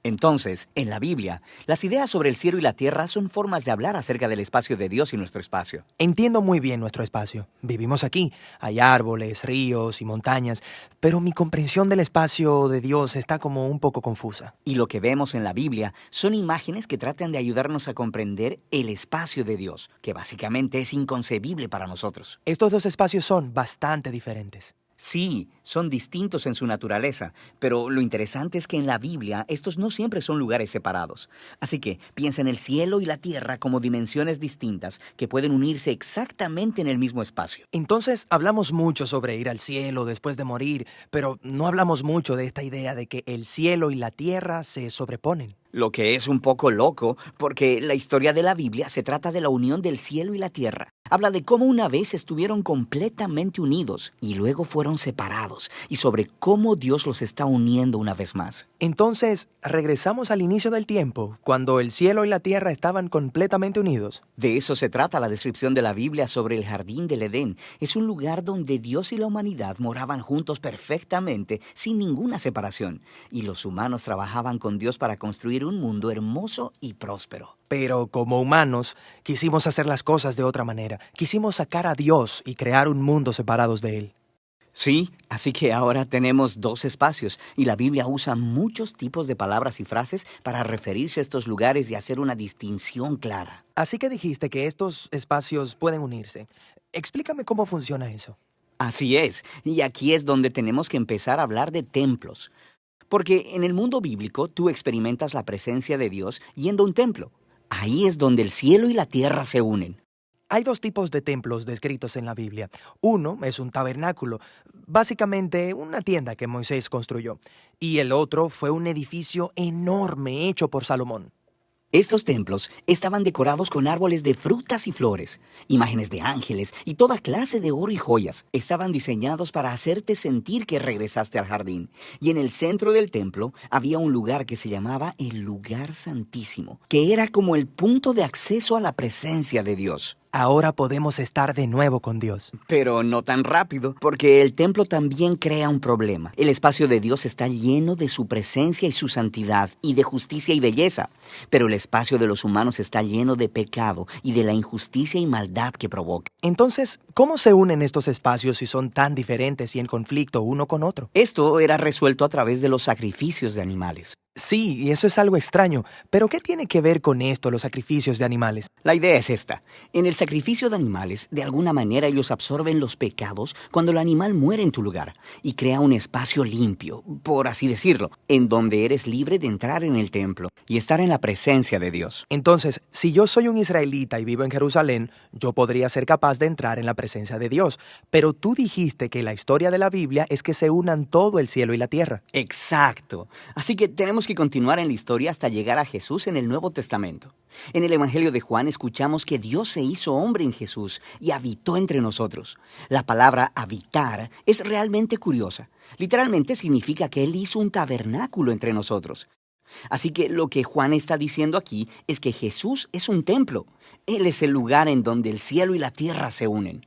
Entonces, en la Biblia, las ideas sobre el cielo y la tierra son formas de hablar acerca del espacio de Dios y nuestro espacio. Entiendo muy bien nuestro espacio. Vivimos aquí. Hay árboles, ríos y montañas, pero mi comprensión del espacio de Dios está como un poco confusa. Y lo que vemos en la Biblia son imágenes que tratan de ayudarnos a comprender el espacio de Dios, que básicamente es inconcebible para nosotros. Estos 2 espacios son bastante diferentes. Sí, son distintos en su naturaleza, pero lo interesante es que en la Biblia estos no siempre son lugares separados. Así que piensa en el cielo y la tierra como dimensiones distintas que pueden unirse exactamente en el mismo espacio. Entonces hablamos mucho sobre ir al cielo después de morir, pero no hablamos mucho de esta idea de que el cielo y la tierra se sobreponen. Lo que es un poco loco, porque la historia de la Biblia se trata de la unión del cielo y la tierra. Habla de cómo una vez estuvieron completamente unidos y luego fueron separados, y sobre cómo Dios los está uniendo una vez más. Entonces, regresamos al inicio del tiempo, cuando el cielo y la tierra estaban completamente unidos. De eso se trata la descripción de la Biblia sobre el jardín del Edén. Es un lugar donde Dios y la humanidad moraban juntos perfectamente, sin ninguna separación, y los humanos trabajaban con Dios para construir un mundo hermoso y próspero. Pero como humanos, quisimos hacer las cosas de otra manera. Quisimos sacar a Dios y crear un mundo separados de Él. Sí, así que ahora tenemos 2 espacios, y la Biblia usa muchos tipos de palabras y frases para referirse a estos lugares y hacer una distinción clara. Así que dijiste que estos espacios pueden unirse. Explícame cómo funciona eso. Así es, y aquí es donde tenemos que empezar a hablar de templos. Porque en el mundo bíblico tú experimentas la presencia de Dios yendo a un templo. Ahí es donde el cielo y la tierra se unen. Hay dos tipos de templos descritos en la Biblia. Uno es un tabernáculo, básicamente una tienda que Moisés construyó. Y el otro fue un edificio enorme hecho por Salomón. Estos templos estaban decorados con árboles de frutas y flores, imágenes de ángeles y toda clase de oro y joyas. Estaban diseñados para hacerte sentir que regresaste al jardín. Y en el centro del templo había un lugar que se llamaba el Lugar Santísimo, que era como el punto de acceso a la presencia de Dios. Ahora podemos estar de nuevo con Dios. Pero no tan rápido, porque el templo también crea un problema. El espacio de Dios está lleno de su presencia y su santidad, y de justicia y belleza. Pero el espacio de los humanos está lleno de pecado y de la injusticia y maldad que provoca. Entonces, ¿cómo se unen estos espacios si son tan diferentes y en conflicto uno con otro? Esto era resuelto a través de los sacrificios de animales. Sí, y eso es algo extraño. ¿Pero qué tiene que ver con esto, los sacrificios de animales? La idea es esta. En el sacrificio de animales, de alguna manera ellos absorben los pecados cuando el animal muere en tu lugar y crea un espacio limpio, por así decirlo, en donde eres libre de entrar en el templo y estar en la presencia de Dios. Entonces, si yo soy un israelita y vivo en Jerusalén, yo podría ser capaz de entrar en la presencia de Dios. Pero tú dijiste que la historia de la Biblia es que se unan todo el cielo y la tierra. Exacto. Así que tenemos que continuar en la historia hasta llegar a Jesús en el Nuevo Testamento. En el Evangelio de Juan escuchamos que Dios se hizo hombre en Jesús y habitó entre nosotros. La palabra habitar es realmente curiosa. Literalmente significa que Él hizo un tabernáculo entre nosotros. Así que lo que Juan está diciendo aquí es que Jesús es un templo. Él es el lugar en donde el cielo y la tierra se unen.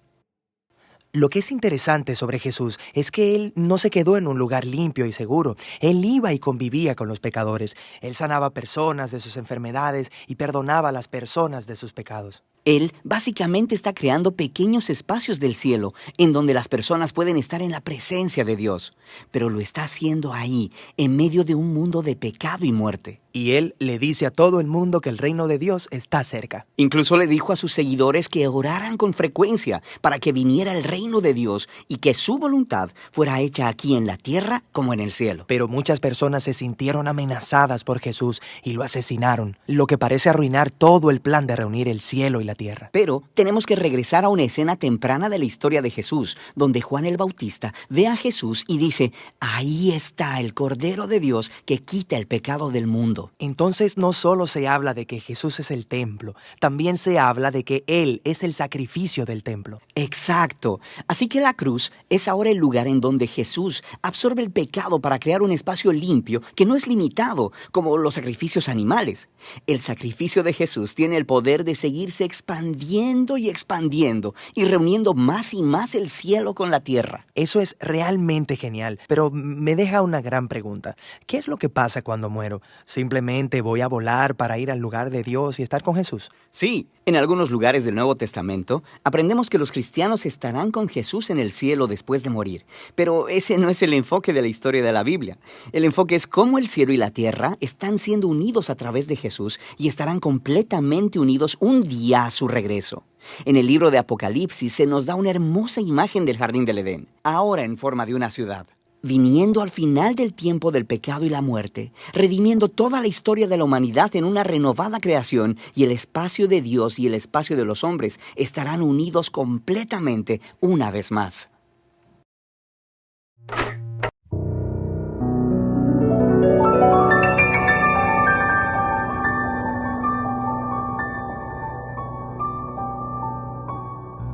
Lo que es interesante sobre Jesús es que Él no se quedó en un lugar limpio y seguro. Él iba y convivía con los pecadores. Él sanaba personas de sus enfermedades y perdonaba a las personas de sus pecados. Él básicamente está creando pequeños espacios del cielo en donde las personas pueden estar en la presencia de Dios, pero lo está haciendo ahí, en medio de un mundo de pecado y muerte. Y Él le dice a todo el mundo que el reino de Dios está cerca. Incluso le dijo a sus seguidores que oraran con frecuencia para que viniera el reino de Dios y que su voluntad fuera hecha aquí en la tierra como en el cielo. Pero muchas personas se sintieron amenazadas por Jesús y lo asesinaron, lo que parece arruinar todo el plan de reunir el cielo y la tierra. Pero tenemos que regresar a una escena temprana de la historia de Jesús, donde Juan el Bautista ve a Jesús y dice: ahí está el Cordero de Dios que quita el pecado del mundo. Entonces no solo se habla de que Jesús es el templo, también se habla de que Él es el sacrificio del templo. Exacto. Así que la cruz es ahora el lugar en donde Jesús absorbe el pecado para crear un espacio limpio que no es limitado, como los sacrificios animales. El sacrificio de Jesús tiene el poder de seguirse expandiendo y reuniendo más y más el cielo con la tierra. Eso es realmente genial, pero me deja una gran pregunta. ¿Qué es lo que pasa cuando muero? ¿Simplemente voy a volar para ir al lugar de Dios y estar con Jesús? Sí, en algunos lugares del Nuevo Testamento aprendemos que los cristianos estarán con Jesús en el cielo después de morir. Pero ese no es el enfoque de la historia de la Biblia. El enfoque es cómo el cielo y la tierra están siendo unidos a través de Jesús y estarán completamente unidos un día a su regreso. En el libro de Apocalipsis se nos da una hermosa imagen del jardín del Edén, ahora en forma de una ciudad, viniendo al final del tiempo del pecado y la muerte, redimiendo toda la historia de la humanidad en una renovada creación, y el espacio de Dios y el espacio de los hombres estarán unidos completamente una vez más.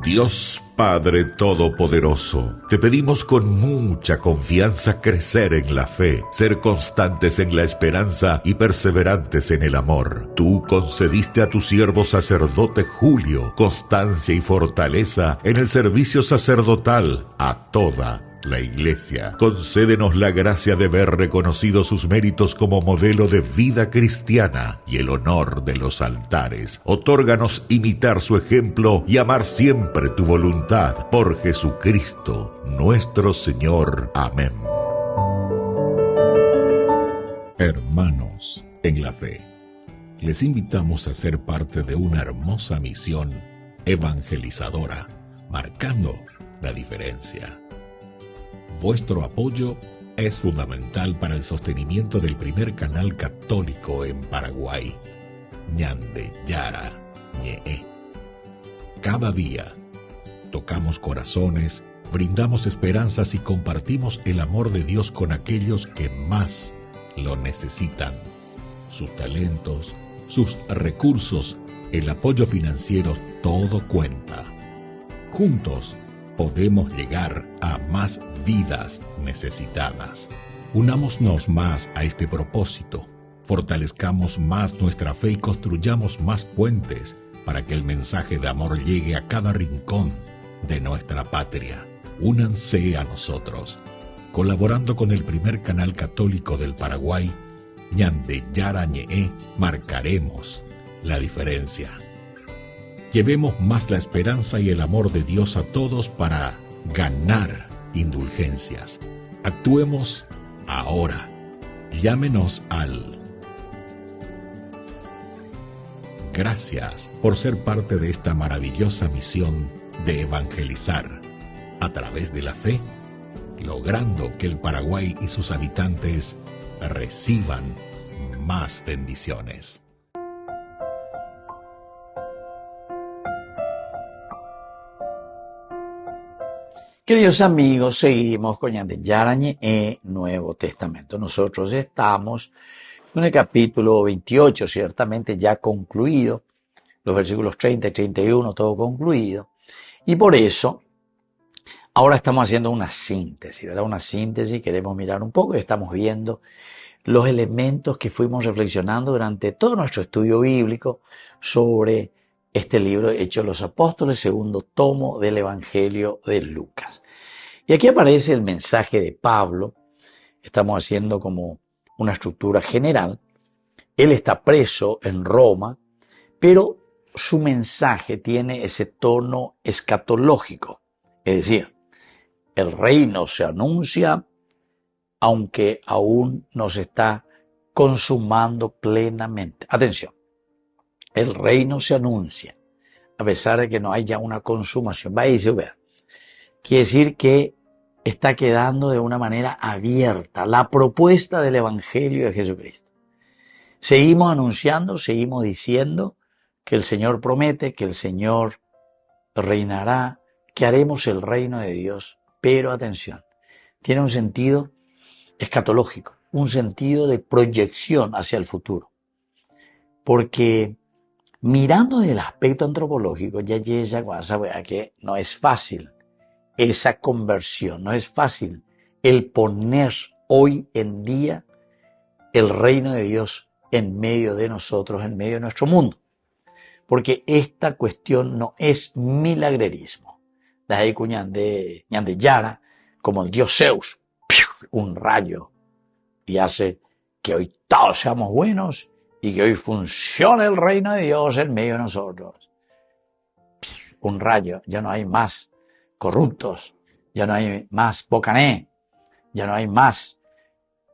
Dios Padre Todopoderoso, te pedimos con mucha confianza crecer en la fe, ser constantes en la esperanza y perseverantes en el amor. Tú concediste a tu siervo sacerdote Julio constancia y fortaleza en el servicio sacerdotal a toda la Iglesia. Concédenos la gracia de ver reconocidos sus méritos como modelo de vida cristiana y el honor de los altares. Otórganos imitar su ejemplo y amar siempre tu voluntad. Por Jesucristo, nuestro Señor. Amén. Hermanos en la fe, les invitamos a ser parte de una hermosa misión evangelizadora marcando la diferencia. Vuestro apoyo es fundamental para el sostenimiento del primer canal católico en Paraguay, Ñande Yara Ñe. Cada día tocamos corazones, brindamos esperanzas y compartimos el amor de Dios con aquellos que más lo necesitan. Sus talentos, sus recursos, el apoyo financiero, todo cuenta. Juntos podemos llegar a más vidas necesitadas. Unámonos más a este propósito, fortalezcamos más nuestra fe y construyamos más puentes para que el mensaje de amor llegue a cada rincón de nuestra patria. Únanse a nosotros, colaborando con el primer canal católico del Paraguay, Ñande Yara Ñe, marcaremos la diferencia. Llevemos más la esperanza y el amor de Dios a todos para ganar indulgencias. Actuemos ahora. Llámenos al... Gracias por ser parte de esta maravillosa misión de evangelizar a través de la fe, logrando que el Paraguay y sus habitantes reciban más bendiciones. Queridos amigos, seguimos con Ñande Yara Ñe, Nuevo Testamento. Nosotros estamos en el capítulo 28, ciertamente ya concluido, los versículos 30 y 31, todo concluido. Y por eso, ahora estamos haciendo una síntesis, ¿verdad? Una síntesis, queremos mirar un poco y estamos viendo los elementos que fuimos reflexionando durante todo nuestro estudio bíblico sobre este libro, Hechos de los Apóstoles, segundo tomo del Evangelio de Lucas. Y aquí aparece el mensaje de Pablo. Estamos haciendo como una estructura general. Él está preso en Roma, pero su mensaje tiene ese tono escatológico. Es decir, el reino se anuncia, aunque aún no se está consumando plenamente. Atención. El reino se anuncia, a pesar de que no haya una consumación. Va a decir, quiere decir que está quedando de una manera abierta la propuesta del Evangelio de Jesucristo. Seguimos anunciando, seguimos diciendo que el Señor promete, que el Señor reinará, que haremos el reino de Dios. Pero atención, tiene un sentido escatológico, un sentido de proyección hacia el futuro. Porque mirando del aspecto antropológico, ya llega a que no es fácil esa conversión, no es fácil el poner hoy en día el reino de Dios en medio de nosotros, en medio de nuestro mundo. Porque esta cuestión no es milagrerismo. De ahí Ñande Yara, como el dios Zeus, un rayo, y hace que hoy todos seamos buenos y que hoy funcione el reino de Dios en medio de nosotros. Un rayo, ya no hay más corruptos, ya no hay más bocané, ya no hay más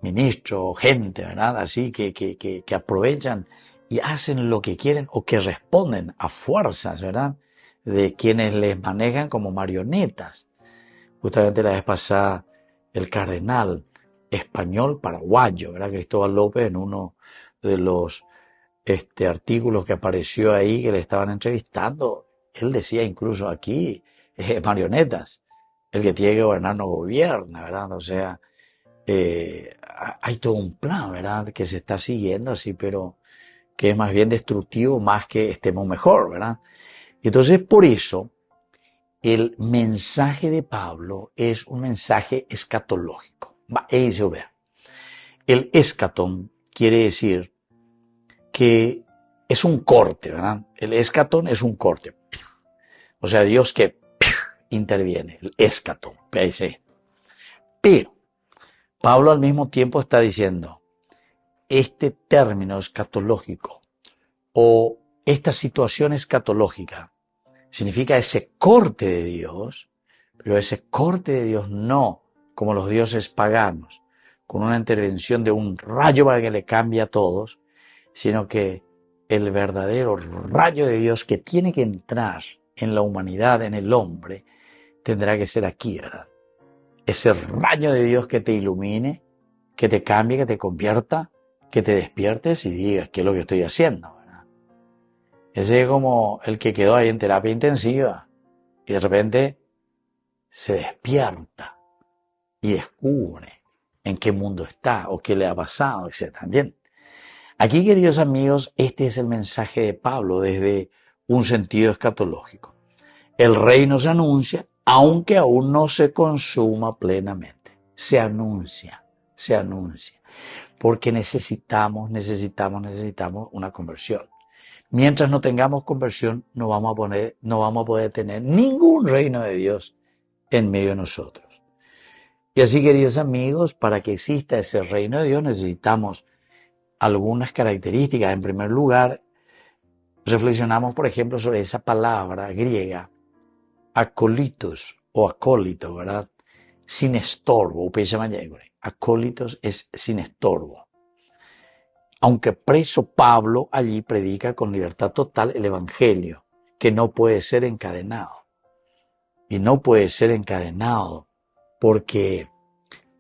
ministros, gente, ¿verdad? Así que aprovechan y hacen lo que quieren o que responden a fuerzas, ¿verdad? De quienes les manejan como marionetas. Justamente la vez pasada, el cardenal español paraguayo, ¿verdad? Cristóbal López, en uno de los artículos que apareció ahí, que le estaban entrevistando, él decía incluso aquí, marionetas, el que tiene que gobernar no gobierna, ¿verdad? O sea, hay todo un plan, ¿verdad? Que se está siguiendo así, pero que es más bien destructivo más que estemos mejor, ¿verdad? Y entonces por eso el mensaje de Pablo es un mensaje escatológico. El escatón quiere decir que es un corte, ¿verdad? El escatón es un corte. O sea, Dios que interviene, el escatón, Pero Pablo al mismo tiempo está diciendo, este término escatológico o esta situación escatológica significa ese corte de Dios, pero ese corte de Dios no como los dioses paganos, con una intervención de un rayo para que le cambie a todos, sino que el verdadero rayo de Dios que tiene que entrar en la humanidad, en el hombre, tendrá que ser aquí, ¿verdad? Ese rayo de Dios que te ilumine, que te cambie, que te convierta, que te despiertes y digas, ¿qué es lo que estoy haciendo? ¿Verdad? Ese es como el que quedó ahí en terapia intensiva y de repente se despierta y descubre en qué mundo está o qué le ha pasado, etc. ¿Entienden? Aquí, queridos amigos, este es el mensaje de Pablo desde un sentido escatológico. El reino se anuncia, aunque aún no se consuma plenamente. Se anuncia, porque necesitamos una conversión. Mientras no tengamos conversión, no vamos a poder tener ningún reino de Dios en medio de nosotros. Y así, queridos amigos, para que exista ese reino de Dios necesitamos algunas características. En primer lugar, reflexionamos, por ejemplo, sobre esa palabra griega, acólitos o acólito, ¿verdad? Sin estorbo, acólitos es sin estorbo. Aunque preso, Pablo allí predica con libertad total el evangelio, que no puede ser encadenado. Y no puede ser encadenado porque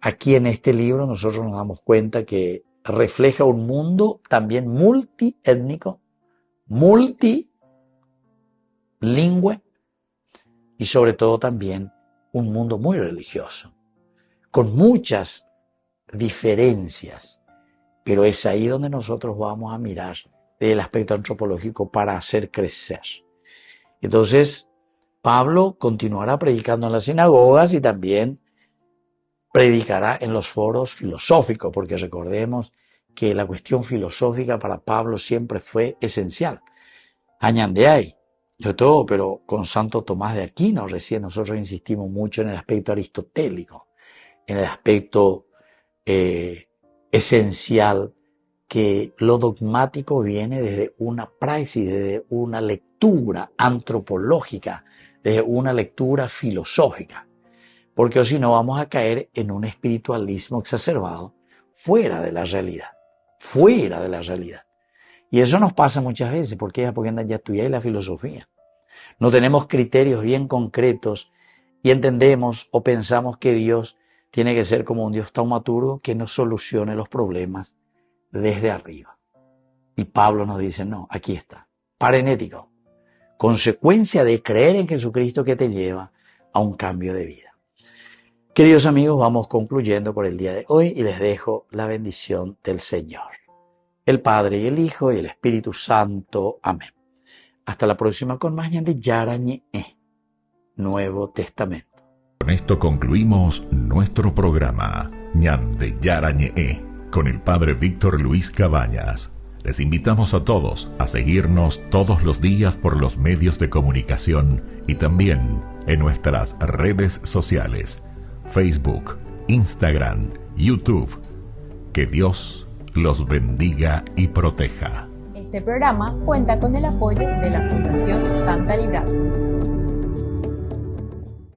aquí en este libro nosotros nos damos cuenta que refleja un mundo también multiétnico, multilingüe y sobre todo también un mundo muy religioso, con muchas diferencias, pero es ahí donde nosotros vamos a mirar desde el aspecto antropológico para hacer crecer. Entonces, Pablo continuará predicando en las sinagogas y también predicará en los foros filosóficos, porque recordemos que la cuestión filosófica para Pablo siempre fue esencial. Añandeay, de todo, pero con Santo Tomás de Aquino recién nosotros insistimos mucho en el aspecto aristotélico, en el aspecto esencial, que lo dogmático viene desde una praxis, desde una lectura antropológica, desde una lectura filosófica, porque si no vamos a caer en un espiritualismo exacerbado fuera de la realidad. Y eso nos pasa muchas veces. ¿Por qué? Porque ya estudiáis la filosofía. No tenemos criterios bien concretos y entendemos o pensamos que Dios tiene que ser como un Dios taumaturgo que nos solucione los problemas desde arriba. Y Pablo nos dice, no, aquí está, parenético, consecuencia de creer en Jesucristo que te lleva a un cambio de vida. Queridos amigos, vamos concluyendo por el día de hoy y les dejo la bendición del Señor. El Padre y el Hijo y el Espíritu Santo. Amén. Hasta la próxima con más de Yara Ñe, Nuevo Testamento. Con esto concluimos nuestro programa Ñande Yara Ñe, con el Padre Víctor Luis Cabañas. Les invitamos a todos a seguirnos todos los días por los medios de comunicación y también en nuestras redes sociales, Facebook, Instagram, YouTube. Que Dios los bendiga y proteja. Este programa cuenta con el apoyo de la Fundación Santa Librada.